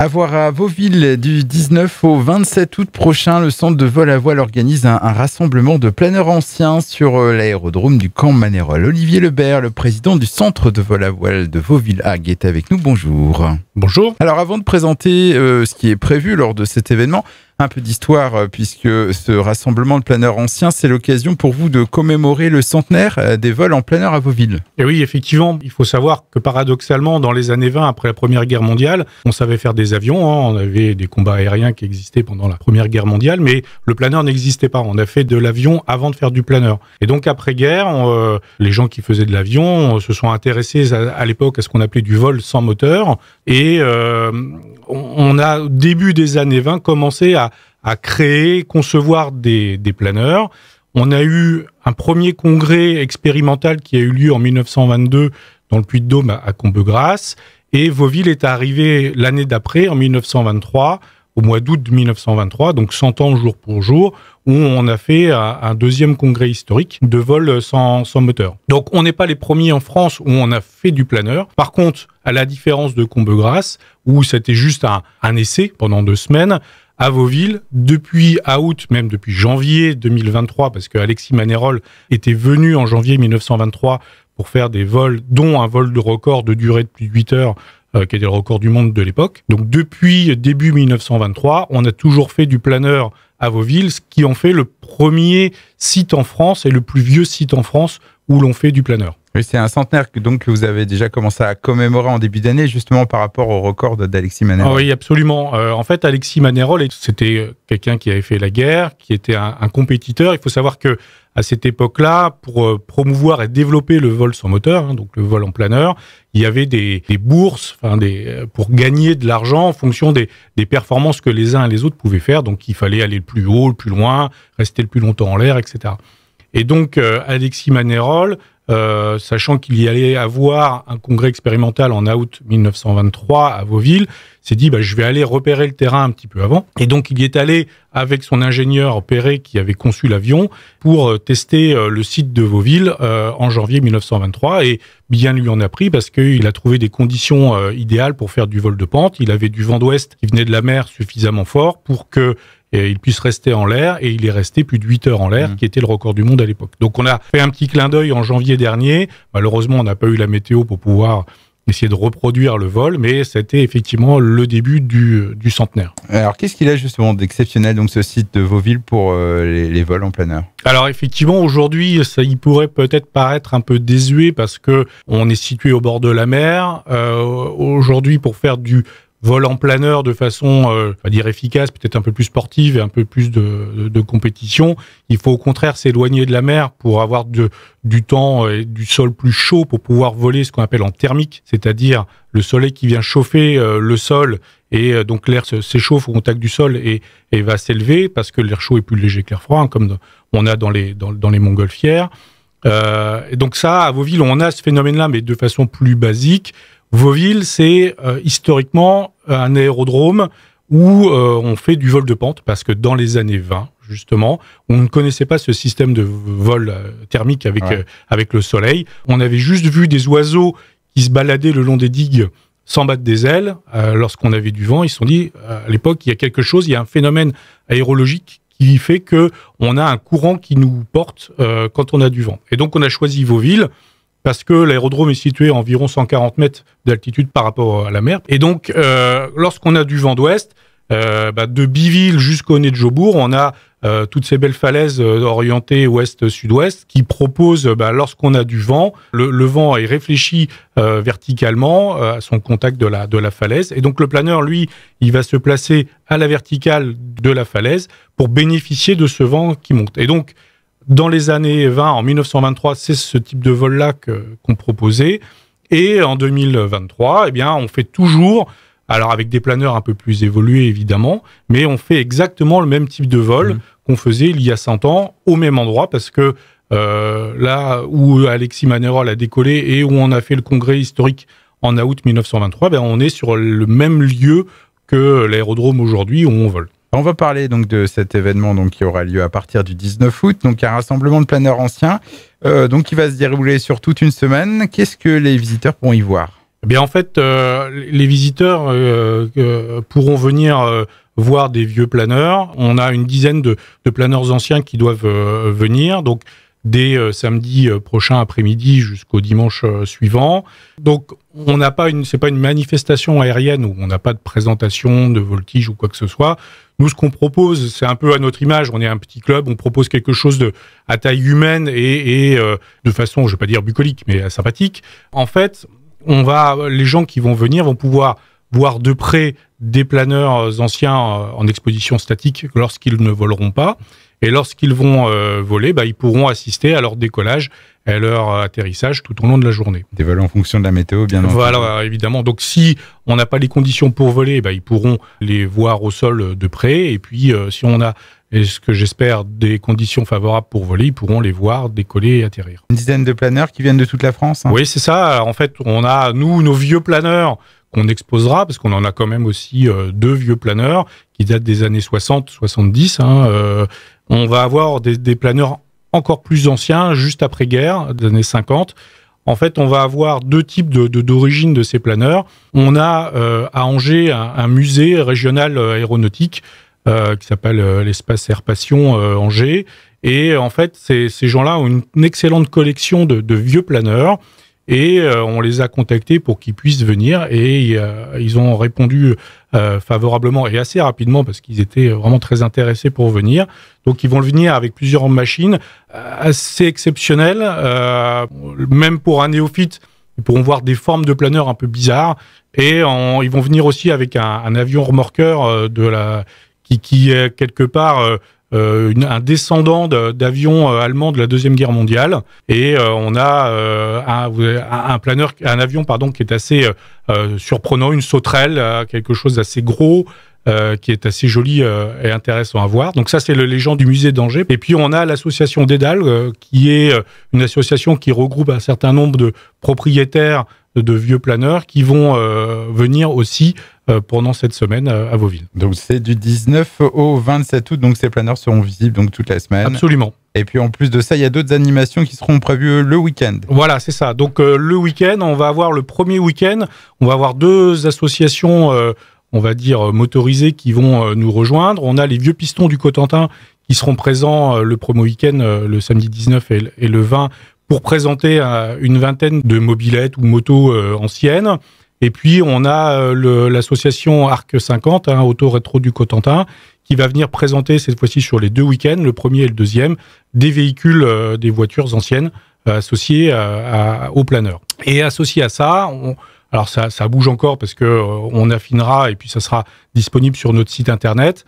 À voir à Vauville du 19 au 27 août prochain, le centre de vol à voile organise un rassemblement de planeurs anciens sur l'aérodrome du Camp Manerolles. Olivier Lebert, le président du centre de vol à voile de Vauville-Hague, est avec nous. Bonjour. Bonjour. Alors avant de présenter ce qui est prévu lors de cet événement, un peu d'histoire, puisque ce rassemblement de planeurs anciens, c'est l'occasion pour vous de commémorer le centenaire des vols en planeur à Vauville. Et oui, effectivement, il faut savoir que paradoxalement, dans les années 20, après la Première Guerre mondiale, on savait faire des avions, on avait des combats aériens qui existaient pendant la Première Guerre mondiale, mais le planeur n'existait pas. On a fait de l'avion avant de faire du planeur. Et donc après-guerre, les gens qui faisaient de l'avion se sont intéressés à l'époque à ce qu'on appelait du vol sans moteur. Et on a, au début des années 20, commencé à créer, concevoir des planeurs. On a eu un premier congrès expérimental qui a eu lieu en 1922 dans le Puy-de-Dôme à Combegrasse. Et Vauville est arrivé l'année d'après, en 1923, au mois d'août 1923, donc 100 ans jour pour jour, où on a fait un deuxième congrès historique de vol sans moteur. Donc on n'est pas les premiers en France où on a fait du planeur. Par contre, à la différence de Combegrasse, où c'était juste un essai pendant 2 semaines, à Vauville, depuis août, même depuis janvier 2023, parce que Alexis Manerolles était venu en janvier 1923 pour faire des vols, dont un vol de record de durée de plus de 8 heures, qui était le record du monde de l'époque. Donc depuis début 1923, on a toujours fait du planeur à Vauville, ce qui en fait le premier site en France et le plus vieux site en France où l'on fait du planeur. Oui, c'est un centenaire que vous avez déjà commencé à commémorer en début d'année, justement par rapport au record d'Alexis Manerolles. Oui, absolument. En fait, Alexis Manerolles, c'était quelqu'un qui avait fait la guerre, qui était un compétiteur. Il faut savoir que à cette époque-là, pour promouvoir et développer le vol sans moteur, donc le vol en planeur, il y avait des bourses pour gagner de l'argent en fonction des performances que les uns et les autres pouvaient faire. Donc, il fallait aller le plus haut, le plus loin, rester le plus longtemps en l'air, etc. Et donc, Alexis Manerolles, sachant qu'il y allait avoir un congrès expérimental en août 1923 à Vauville, s'est dit je vais aller repérer le terrain un petit peu avant. Et donc il y est allé avec son ingénieur Perret qui avait conçu l'avion pour tester le site de Vauville en janvier 1923. Et bien lui en a pris parce qu'il a trouvé des conditions idéales pour faire du vol de pente. Il avait du vent d'ouest qui venait de la mer suffisamment fort pour que il puisse rester en l'air, et il est resté plus de 8 heures en l'air, qui était le record du monde à l'époque. Donc on a fait un petit clin d'œil en janvier dernier. Malheureusement, on n'a pas eu la météo pour pouvoir essayer de reproduire le vol, mais c'était effectivement le début du centenaire. Alors qu'est-ce qu'il a justement d'exceptionnel, donc ce site de Vauville, pour les vols en planeur? Alors effectivement, aujourd'hui, ça y pourrait peut-être paraître un peu désuet parce que on est situé au bord de la mer. Aujourd'hui, pour faire du vol en planeur de façon, on va dire efficace, peut-être un peu plus sportive et un peu plus de compétition, il faut au contraire s'éloigner de la mer pour avoir du temps et du sol plus chaud pour pouvoir voler ce qu'on appelle en thermique, c'est-à-dire le soleil qui vient chauffer le sol et donc l'air s'échauffe au contact du sol et va s'élever parce que l'air chaud est plus léger que l'air froid, comme on a dans les montgolfières. Et donc ça, à Vauville, on a ce phénomène-là, mais de façon plus basique. Vauville, c'est historiquement un aérodrome où on fait du vol de pente, parce que dans les années 20, justement, on ne connaissait pas ce système de vol thermique avec le soleil. On avait juste vu des oiseaux qui se baladaient le long des digues sans battre des ailes. Lorsqu'on avait du vent, ils se sont dit, à l'époque, il y a quelque chose, il y a un phénomène aérologique qui fait que on a un courant qui nous porte quand on a du vent. Et donc, on a choisi Vauville, parce que l'aérodrome est situé à environ 140 mètres d'altitude par rapport à la mer. Et donc, lorsqu'on a du vent d'ouest, de Biville jusqu'au nez de Jobourg, on a toutes ces belles falaises orientées ouest-sud-ouest qui proposent, lorsqu'on a du vent, le vent est réfléchi verticalement à son contact de la falaise. Et donc, le planeur, lui, il va se placer à la verticale de la falaise pour bénéficier de ce vent qui monte. Et donc, dans les années 20, en 1923, c'est ce type de vol-là qu'on proposait. Et en 2023, on fait toujours, alors avec des planeurs un peu plus évolués évidemment, mais on fait exactement le même type de vol qu'on faisait il y a 100 ans, au même endroit, parce que là où Alexis Manerolles a décollé et où on a fait le congrès historique en août 1923, on est sur le même lieu que l'aérodrome aujourd'hui où on vole. On va parler donc de cet événement qui aura lieu à partir du 19 août, donc un rassemblement de planeurs anciens qui va se dérouler sur toute une semaine. Qu'est-ce que les visiteurs pourront y voir? Eh bien, en fait, les visiteurs pourront venir voir des vieux planeurs. On a une dizaine de planeurs anciens qui doivent venir, donc dès samedi prochain après-midi jusqu'au dimanche suivant. Donc, c'est pas une manifestation aérienne où on n'a pas de présentation, de voltige ou quoi que ce soit. Nous, ce qu'on propose, c'est un peu à notre image. On est un petit club, on propose quelque chose à taille humaine et de façon, je vais pas dire bucolique, mais sympathique. En fait, les gens qui vont venir vont pouvoir voir de près des planeurs anciens en exposition statique lorsqu'ils ne voleront pas. Et lorsqu'ils vont voler, ils pourront assister à leur décollage et à leur atterrissage tout au long de la journée. Des vols en fonction de la météo, bien entendu. Voilà, évidemment. Donc, si on n'a pas les conditions pour voler, ils pourront les voir au sol de près. Et puis, si on a, ce que j'espère, des conditions favorables pour voler, ils pourront les voir décoller et atterrir. Une dizaine de planeurs qui viennent de toute la France, hein. Oui, c'est ça. En fait, on a, nous, nos vieux planeurs qu'on exposera, parce qu'on en a quand même aussi 2 vieux planeurs qui datent des années 60, 70. On va avoir des planeurs encore plus anciens, juste après-guerre, des années 50. En fait, on va avoir 2 types d'origine de ces planeurs. On a à Angers un musée régional aéronautique qui s'appelle l'Espace Air Passion Angers. Et en fait, ces gens-là ont une excellente collection de vieux planeurs. Et on les a contactés pour qu'ils puissent venir et ils ont répondu favorablement et assez rapidement parce qu'ils étaient vraiment très intéressés pour venir. Donc ils vont venir avec plusieurs machines assez exceptionnelles, même pour un néophyte. Ils pourront voir des formes de planeurs un peu bizarres et ils vont venir aussi avec un avion remorqueur qui est quelque part un descendant d'avions allemands de la Deuxième Guerre mondiale. Et on a un avion qui est assez surprenant, une sauterelle, quelque chose d'assez gros, qui est assez joli et intéressant à voir. Donc ça, c'est les gens du musée d'Angers. Et puis on a l'association Dédale, qui est une association qui regroupe un certain nombre de propriétaires de vieux planeurs qui vont venir aussi pendant cette semaine à Vauville. Donc c'est du 19 au 27 août, donc ces planeurs seront visibles donc toute la semaine. Absolument. Et puis en plus de ça, il y a d'autres animations qui seront prévues le week-end. Voilà, c'est ça. Donc le week-end, on va avoir le premier week-end, on va avoir 2 associations, on va dire motorisées, qui vont nous rejoindre. On a les Vieux Pistons du Cotentin qui seront présents le premier week-end, le samedi 19 et le 20, pour présenter une vingtaine de mobylettes ou motos anciennes. Et puis, on a l'association Arc 50, Auto Rétro du Cotentin, qui va venir présenter cette fois-ci sur les 2 week-ends, le premier et le deuxième, des véhicules, des voitures anciennes associées aux planeurs. Et associé à ça, alors ça bouge encore parce que on affinera et puis ça sera disponible sur notre site internet.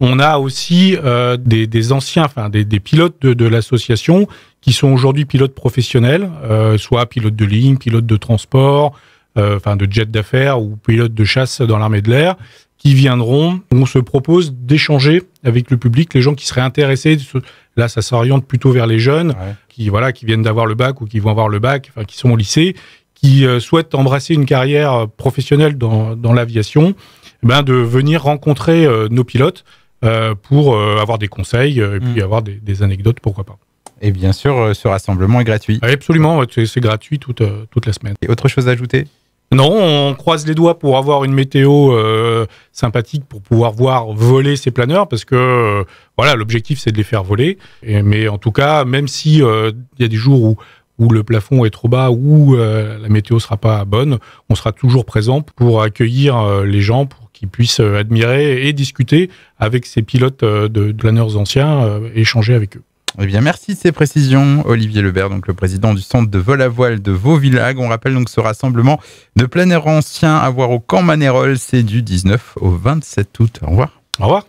On a aussi des anciens, des pilotes de l'association qui sont aujourd'hui pilotes professionnels, soit pilotes de ligne, pilotes de transport, de jet d'affaires ou pilotes de chasse dans l'armée de l'air, qui viendront. On se propose d'échanger avec le public, les gens qui seraient intéressés. Là, ça s'oriente plutôt vers les jeunes, qui viennent d'avoir le bac ou qui vont avoir le bac, qui sont au lycée, qui souhaitent embrasser une carrière professionnelle dans l'aviation, de venir rencontrer nos pilotes pour avoir des conseils et puis avoir des anecdotes, pourquoi pas. Et bien sûr, ce rassemblement est gratuit. Absolument, c'est gratuit toute la semaine. Et autre chose à ajouter ? Non, on croise les doigts pour avoir une météo sympathique pour pouvoir voir voler ces planeurs parce que l'objectif c'est de les faire voler. Mais en tout cas, même si y a des jours où le plafond est trop bas ou la météo sera pas bonne, on sera toujours présent pour accueillir les gens pour qu'ils puissent admirer et discuter avec ces pilotes de planeurs anciens, échanger avec eux. Eh bien, merci de ces précisions, Olivier Lebert, donc le président du centre de vol à voile de Vauvillhague. On rappelle donc ce rassemblement de planeurs anciens à voir au Camp Manerolles, c'est du 19 au 27 août. Au revoir. Au revoir.